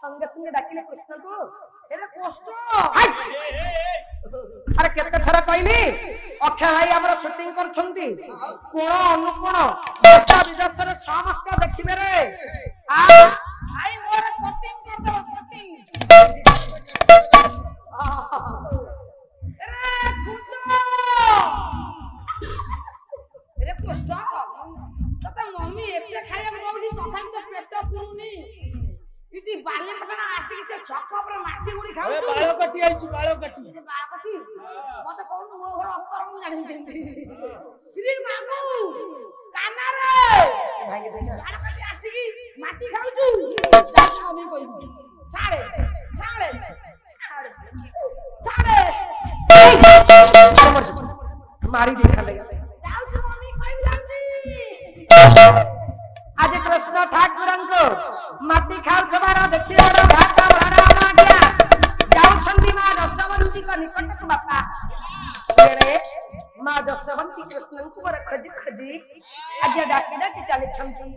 संगे संगे डाकिले कृष्ण को एरे कष्ट अरे केते थरा कहली अक्षय भाई हमर शूटिंग करछंती कोण अनुकोण देश विदेश रे समस्त देखिबे रे आ भाई मोर कटिंग कर दो कटिंग अरे फुटो एरे कष्ट तते मम्मी एते खाइबा दउली तथापि तो पेट पुरुनी इति बाले पकना आसी से छक पर माटी गुडी खाउ बाळ कटी आइछु बाळ कटी मते कोन मो घर अस्तर मु जानि देंती श्री बाबू काना रे भाई के देखा बाळ कटी आसी की माटी खाउछु मम्मी कहिबो छाड़े छाड़े छाड़े छाड़े मारी देखा लगे जाउछु मम्मी कहि जाउछि आज कृष्ण ठाकुर को माटी खाउ खबार देखिए बड़ा भाषा बड़ा आ गया जाउछंदी मां जसवंती को निकट को बापा रे मां जसवंती कृष्ण को खोजी खोजी आज डाकी डाकी चली छंती